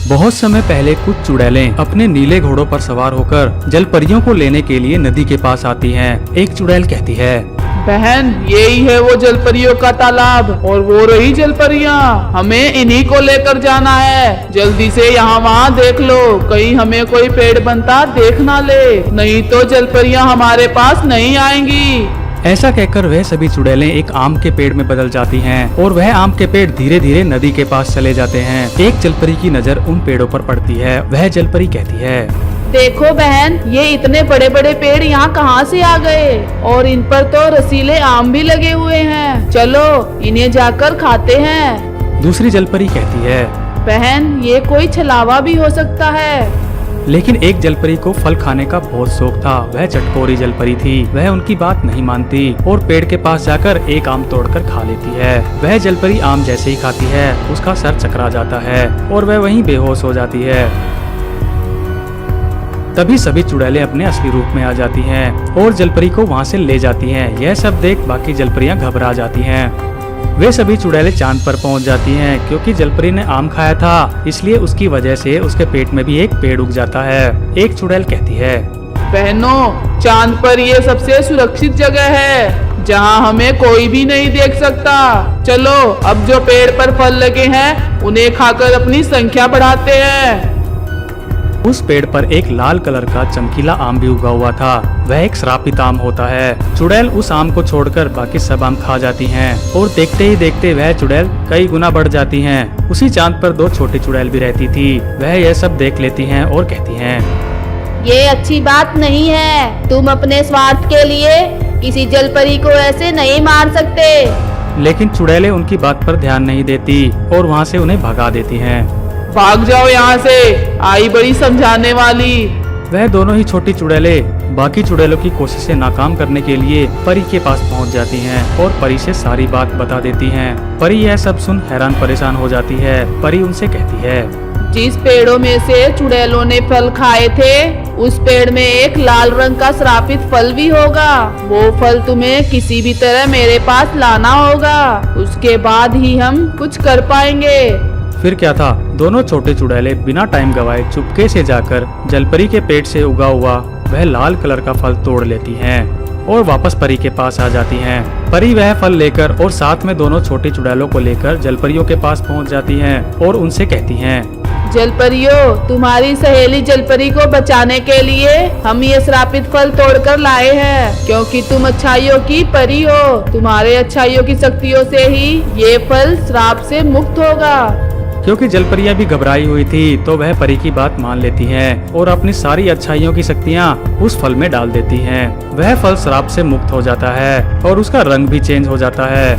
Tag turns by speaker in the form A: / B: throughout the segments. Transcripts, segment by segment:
A: बहुत समय पहले कुछ चुड़ैलें अपने नीले घोड़ों पर सवार होकर जलपरियों को लेने के लिए नदी के पास आती हैं। एक चुड़ैल कहती है,
B: बहन यही है वो जलपरियों का तालाब और वो रही जलपरियां। हमें इन्हीं को लेकर जाना है। जल्दी से यहाँ वहाँ देख लो, कहीं हमें कोई पेड़ बनता देख ना ले, नहीं तो जलपरियां हमारे पास नहीं आएंगी।
A: ऐसा कहकर वह सभी चुड़ैलें एक आम के पेड़ में बदल जाती हैं और वह आम के पेड़ धीरे धीरे नदी के पास चले जाते हैं। एक जलपरी की नजर उन पेड़ों पर पड़ती है। वह जलपरी कहती है,
B: देखो बहन, ये इतने बड़े बड़े पेड़ यहाँ कहाँ से आ गए और इन पर तो रसीले आम भी लगे हुए हैं। चलो इन्हें जाकर खाते हैं।
A: दूसरी जलपरी कहती है,
B: बहन ये कोई छलावा भी हो सकता है।
A: लेकिन एक जलपरी को फल खाने का बहुत शौक था। वह चटकोरी जलपरी थी। वह उनकी बात नहीं मानती और पेड़ के पास जाकर एक आम तोड़कर खा लेती है। वह जलपरी आम जैसे ही खाती है उसका सर चकरा जाता है और वह वहीं बेहोश हो जाती है। तभी सभी चुड़ैलें अपने असली रूप में आ जाती हैं और जलपरी को वहां से ले जाती हैं। यह सब देख बाकी जलपरियां घबरा जाती हैं। वे सभी चुड़ैलें चांद पर पहुंच जाती हैं क्योंकि जलपरी ने आम खाया था, इसलिए उसकी वजह से उसके पेट में भी एक पेड़ उग जाता है। एक चुड़ैल कहती है,
B: बहनों चांद पर ये सबसे सुरक्षित जगह है जहाँ हमें कोई भी नहीं देख सकता। चलो अब जो पेड़ पर फल लगे हैं उन्हें खाकर अपनी संख्या बढ़ाते हैं।
A: उस पेड़ पर एक लाल कलर का चमकीला आम भी उगा हुआ था। वह एक श्रापित आम होता है। चुड़ैल उस आम को छोड़कर बाकी सब आम खा जाती हैं और देखते ही देखते वह चुड़ैल कई गुना बढ़ जाती हैं। उसी चांद पर दो छोटी चुड़ैल भी रहती थी। वह यह सब देख लेती हैं और कहती हैं,
C: ये अच्छी बात नहीं है। तुम अपने स्वार्थ के लिए किसी जलपरी को ऐसे नहीं मार सकते।
A: लेकिन चुड़ैलें उनकी बात पर ध्यान नहीं देती और वहाँ से उन्हें भगा देती हैं।
B: भाग जाओ यहाँ से, आई बड़ी समझाने वाली।
A: वह दोनों ही छोटी चुड़ैलें बाकी चुड़ैलों की कोशिशें नाकाम करने के लिए परी के पास पहुंच जाती हैं और परी से सारी बात बता देती हैं। परी यह सब सुन हैरान परेशान हो जाती है। परी उनसे कहती है,
B: जिस पेड़ों में से चुड़ैलों ने फल खाए थे उस पेड़ में एक लाल रंग का श्रापित फल भी होगा। वो फल तुम्हें किसी भी तरह मेरे पास लाना होगा, उसके बाद ही हम कुछ कर पाएंगे।
A: फिर क्या था, दोनों छोटे चुड़ैलें बिना टाइम गवाए चुपके से जाकर जलपरी के पेट से उगा हुआ वह लाल कलर का फल तोड़ लेती हैं और वापस परी के पास आ जाती हैं। परी वह फल लेकर और साथ में दोनों छोटी चुड़ैलों को लेकर जलपरियों के पास पहुंच जाती हैं और उनसे कहती हैं,
B: जलपरियों, तुम्हारी सहेली जलपरी को बचाने के लिए हम ये श्रापित फल तोड़कर लाए हैं, क्योंकि तुम अच्छाइयों की परी हो। तुम्हारे अच्छाइयों की शक्तियों से ही ये फल श्राप से मुक्त होगा।
A: क्योंकि जलपरियां भी घबराई हुई थी तो वह परी की बात मान लेती हैं और अपनी सारी अच्छाइयों की शक्तियां उस फल में डाल देती हैं। वह फल श्राप से मुक्त हो जाता है और उसका रंग भी चेंज हो जाता है।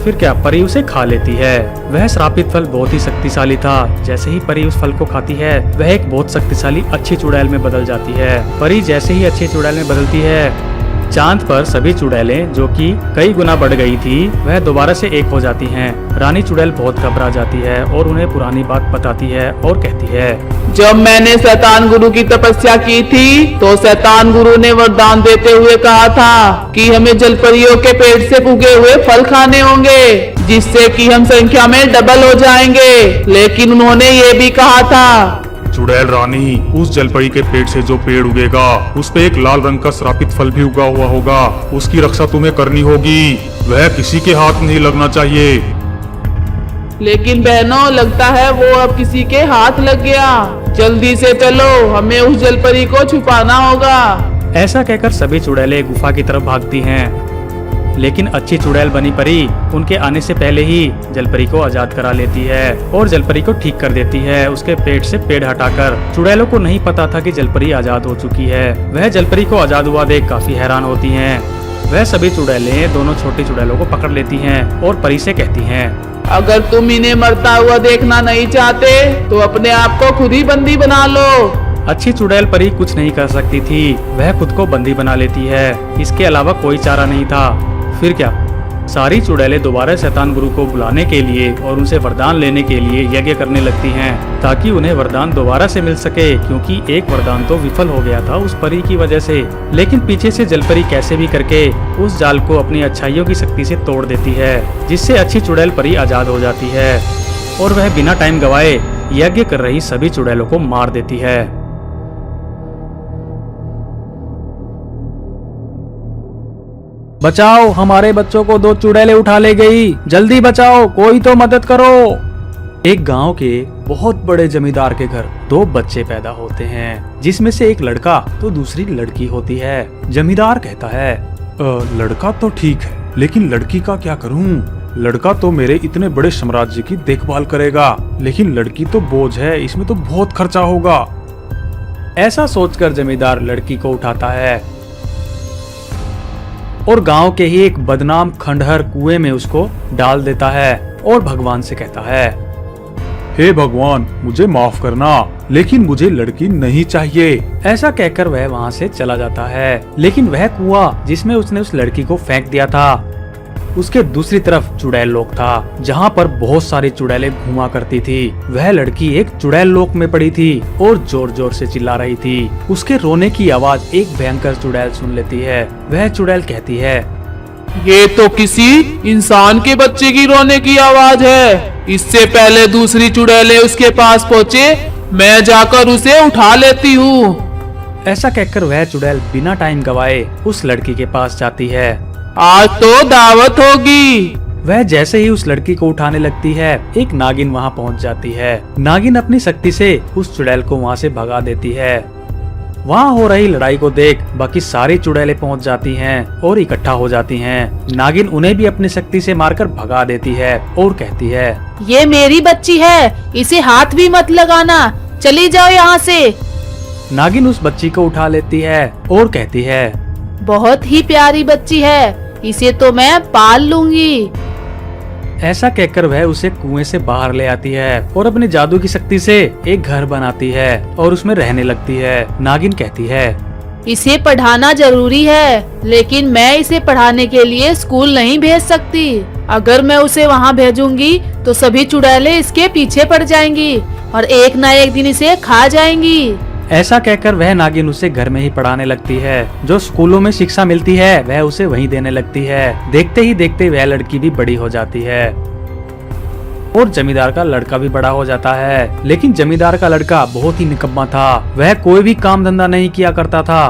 A: फिर क्या, परी उसे खा लेती है। वह श्रापित फल बहुत ही शक्तिशाली था। जैसे ही परी उस फल को खाती है वह एक बहुत शक्तिशाली अच्छी चुड़ैल में बदल जाती है। परी जैसे ही अच्छी चुड़ैल में बदलती है, चांद पर सभी चुड़ैलें जो कि कई गुना बढ़ गई थी वह दोबारा से एक हो जाती हैं। रानी चुड़ैल बहुत घबरा जाती है और उन्हें पुरानी बात बताती है और कहती है,
B: जब मैंने शैतान गुरु की तपस्या की थी तो शैतान गुरु ने वरदान देते हुए कहा था कि हमें जलपरियों के पेट से उगे हुए फल खाने होंगे जिससे कि हम संख्या में डबल हो जाएंगे। लेकिन उन्होंने ये भी कहा था,
D: चुड़ैल रानी, उस जलपरी के पेट से जो पेड़ उगेगा उस पे एक लाल रंग का श्रापित फल भी उगा हुआ होगा। उसकी रक्षा तुम्हें करनी होगी। वह किसी के हाथ नहीं लगना चाहिए।
B: लेकिन बहनों लगता है वो अब किसी के हाथ लग गया। जल्दी से चलो, हमें उस जलपरी को छुपाना होगा।
A: ऐसा कहकर सभी चुड़ैलें गुफा की तरफ भागती हैं। लेकिन अच्छी चुड़ैल बनी परी उनके आने से पहले ही जलपरी को आजाद करा लेती है और जलपरी को ठीक कर देती है उसके पेट से पेड़ हटाकर। चुड़ैलों को नहीं पता था कि जलपरी आजाद हो चुकी है। वह जलपरी को आजाद हुआ देख काफी हैरान होती हैं। वह सभी चुड़ैलें दोनों छोटी चुड़ैलों को पकड़ लेती हैं और परी से कहती हैं,
B: अगर तुम इन्हें मरता हुआ देखना नहीं चाहते तो अपने आप को खुद ही बंदी बना लो।
A: अच्छी चुड़ैल परी कुछ नहीं कर सकती थी। वह खुद को बंदी बना लेती है। इसके अलावा कोई चारा नहीं था। फिर क्या, सारी चुड़ैलें दोबारा शैतान गुरु को बुलाने के लिए और उनसे वरदान लेने के लिए यज्ञ करने लगती हैं ताकि उन्हें वरदान दोबारा से मिल सके, क्योंकि एक वरदान तो विफल हो गया था उस परी की वजह से। लेकिन पीछे से जलपरी कैसे भी करके उस जाल को अपनी अच्छाइयों की शक्ति से तोड़ देती है जिससे अच्छी चुड़ैल परी आजाद हो जाती है और वह बिना टाइम गवाए यज्ञ कर रही सभी चुड़ैलों को मार देती है। बचाओ, हमारे बच्चों को 2 चुड़ैलें उठा ले गई, जल्दी बचाओ, कोई तो मदद करो। एक गांव के बहुत बड़े जमींदार के घर 2 बच्चे पैदा होते हैं, जिसमें से एक लड़का तो दूसरी लड़की होती है। जमींदार कहता है, लड़का तो ठीक है, लेकिन लड़की का क्या करूं? लड़का तो मेरे इतने बड़े साम्राज्य की देखभाल करेगा, लेकिन लड़की तो बोझ है, इसमें तो बहुत खर्चा होगा। ऐसा सोचकर जमींदार लड़की को उठाता है और गांव के ही एक बदनाम खंडहर कुएं में उसको डाल देता है और भगवान से कहता है,
D: हे भगवान, मुझे माफ करना, लेकिन मुझे लड़की नहीं चाहिए।
A: ऐसा कहकर वह वहां से चला जाता है, लेकिन वह कुआं जिसमें उसने उस लड़की को फेंक दिया था, उसके दूसरी तरफ चुड़ैल लोक था, जहाँ पर बहुत सारी चुड़ैलें घुमा करती थी। वह लड़की एक चुड़ैल लोक में पड़ी थी और जोर जोर से चिल्ला रही थी। उसके रोने की आवाज एक भयंकर चुड़ैल सुन लेती है। वह चुड़ैल कहती है,
B: ये तो किसी इंसान के बच्चे की रोने की आवाज है। इससे पहले दूसरी चुड़ैलें उसके पास पहुँचे, मैं जाकर उसे उठा लेती हूँ।
A: ऐसा कहकर वह चुड़ैल बिना टाइम गवाए उस लड़की के पास जाती है।
B: आज तो दावत होगी।
A: वह जैसे ही उस लड़की को उठाने लगती है, एक नागिन वहां पहुंच जाती है। नागिन अपनी शक्ति से उस चुड़ैल को वहां से भगा देती है। वहां हो रही लड़ाई को देख बाकी सारी चुड़ैलें पहुंच जाती हैं और इकट्ठा हो जाती हैं। नागिन उन्हें भी अपनी शक्ति से मारकर भगा देती है और कहती है,
C: ये मेरी बच्ची है, इसे हाथ भी मत लगाना, चली जाओ यहाँ से।
A: नागिन उस बच्ची को उठा लेती है और कहती है,
C: बहुत ही प्यारी बच्ची है, इसे तो मैं पाल लूंगी।
A: ऐसा कहकर वह उसे कुएं से बाहर ले आती है और अपने जादू की शक्ति से एक घर बनाती है और उसमें रहने लगती है। नागिन कहती है,
C: इसे पढ़ाना जरूरी है, लेकिन मैं इसे पढ़ाने के लिए स्कूल नहीं भेज सकती। अगर मैं उसे वहाँ भेजूंगी तो सभी चुड़ैलें इसके पीछे पड़ जाएंगी और एक न एक दिन इसे खा जाएंगी।
A: ऐसा कहकर वह नागिन उसे घर में ही पढ़ाने लगती है। जो स्कूलों में शिक्षा मिलती है वह उसे वहीं देने लगती है। देखते ही देखते वह लड़की भी बड़ी हो जाती है और जमींदार का लड़का भी बड़ा हो जाता है। लेकिन जमींदार का लड़का बहुत ही निकम्मा था। वह कोई भी काम धंधा नहीं किया करता था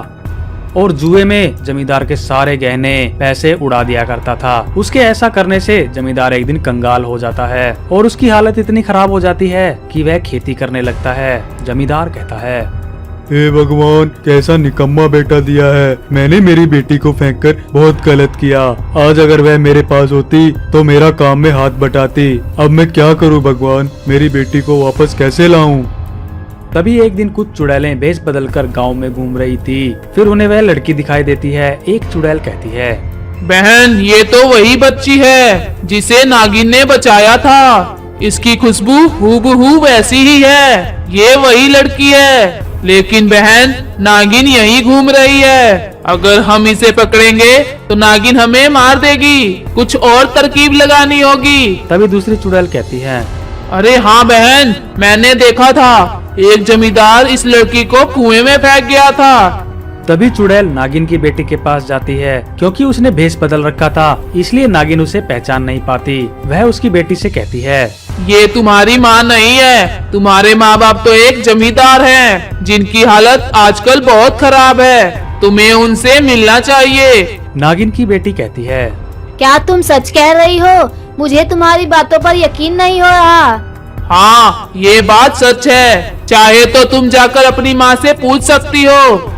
A: और जुए में जमींदार के सारे गहने पैसे उड़ा दिया करता था। उसके ऐसा करने से जमींदार एक दिन कंगाल हो जाता है और उसकी हालत इतनी खराब हो जाती है कि वह खेती करने लगता है। जमींदार कहता है,
E: हे भगवान, कैसा निकम्मा बेटा दिया है। मैंने मेरी बेटी को फेंककर बहुत गलत किया। आज अगर वह मेरे पास होती तो मेरा काम में हाथ बटाती। अब मैं क्या करूं भगवान, मेरी बेटी को वापस कैसे लाऊं?
A: तभी एक दिन कुछ चुड़ैलें भेष बदलकर गांव में घूम रही थी। फिर उन्हें वह लड़की दिखाई देती है। एक चुड़ैल कहती है,
B: बहन, ये तो वही बच्ची है जिसे नागिन ने बचाया था। इसकी खुशबू हूबहू वैसी ही है। ये वही लड़की है, लेकिन बहन, नागिन यहीं घूम रही है। अगर हम इसे पकड़ेंगे तो नागिन हमें मार देगी। कुछ और तरकीब लगानी होगी।
A: तभी दूसरी चुड़ैल कहती है,
B: अरे हाँ बहन, मैंने देखा था, एक जमींदार इस लड़की को कुएं में फेंक गया था।
A: तभी चुड़ैल नागिन की बेटी के पास जाती है। क्योंकि उसने भेष बदल रखा था, इसलिए नागिन उसे पहचान नहीं पाती। वह उसकी बेटी से कहती है,
B: ये तुम्हारी माँ नहीं है। तुम्हारे माँ बाप तो एक जमींदार हैं, जिनकी हालत आजकल बहुत खराब है। तुम्हें उनसे मिलना चाहिए।
A: नागिन की बेटी कहती है,
C: क्या तुम सच कह रही हो? मुझे तुम्हारी बातों पर यकीन नहीं हो रहा।
B: हाँ, ये बात सच है। चाहे तो तुम जाकर अपनी माँ से पूछ सकती हो।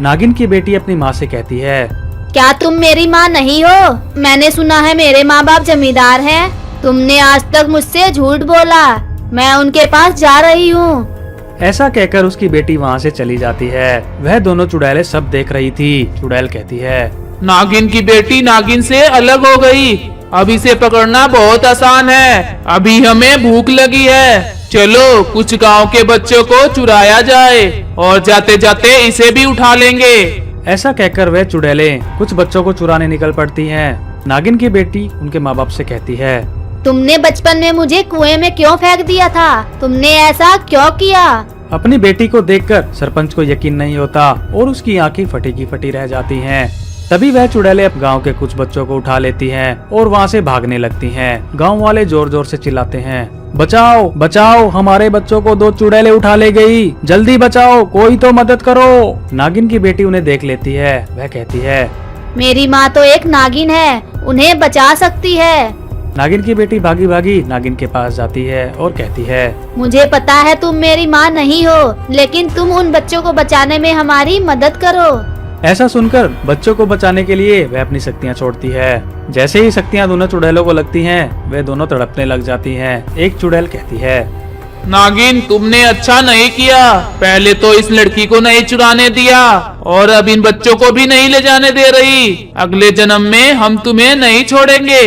A: नागिन की बेटी अपनी माँ से कहती है,
C: क्या तुम मेरी माँ नहीं हो? मैंने सुना है मेरे माँ बाप जमींदार हैं। तुमने आज तक मुझसे झूठ बोला। मैं उनके पास जा रही हूँ।
A: ऐसा कहकर उसकी बेटी वहाँ से चली जाती है। वह दोनों चुड़ैलें सब देख रही थी। चुड़ैल कहती है,
B: नागिन की बेटी नागिन से अलग हो गई। अब इसे पकड़ना बहुत आसान है। अभी हमें भूख लगी है। चलो कुछ गांव के बच्चों को चुराया जाए और जाते जाते इसे भी उठा लेंगे।
A: ऐसा कहकर वह चुड़ैलें कुछ बच्चों को चुराने निकल पड़ती हैं। नागिन की बेटी उनके माँ बाप से कहती है,
C: तुमने बचपन में मुझे कुएं में क्यों फेंक दिया था? तुमने ऐसा क्यों किया?
A: अपनी बेटी को देखकर सरपंच को यकीन नहीं होता और उसकी आंखें फटी की फटी रह जाती हैं। तभी वह चुड़ैलें अब गांव के कुछ बच्चों को उठा लेती हैं और वहां से भागने लगती हैं। गांव वाले जोर जोर से चिल्लाते हैं, बचाओ बचाओ, हमारे बच्चों को 2 चुड़ैलें उठा ले गई, जल्दी बचाओ, कोई तो मदद करो। नागिन की बेटी उन्हें देख लेती है। वह कहती है,
F: मेरी माँ तो एक नागिन है, उन्हें बचा सकती है।
A: नागिन की बेटी भागी भागी नागिन के पास जाती है और कहती है,
F: मुझे पता है तुम मेरी माँ नहीं हो, लेकिन तुम उन बच्चों को बचाने में हमारी मदद करो।
A: ऐसा सुनकर बच्चों को बचाने के लिए वह अपनी शक्तियाँ छोड़ती है। जैसे ही शक्तियाँ दोनों चुड़ैलों को लगती हैं, वे दोनों तड़पने लग जाती हैं। एक चुड़ैल कहती है,
B: नागिन तुमने अच्छा नहीं किया, पहले तो इस लड़की को नहीं चुराने दिया और अब इन बच्चों को भी नहीं ले जाने दे रही। अगले जन्म में हम तुम्हें नहीं छोड़ेंगे।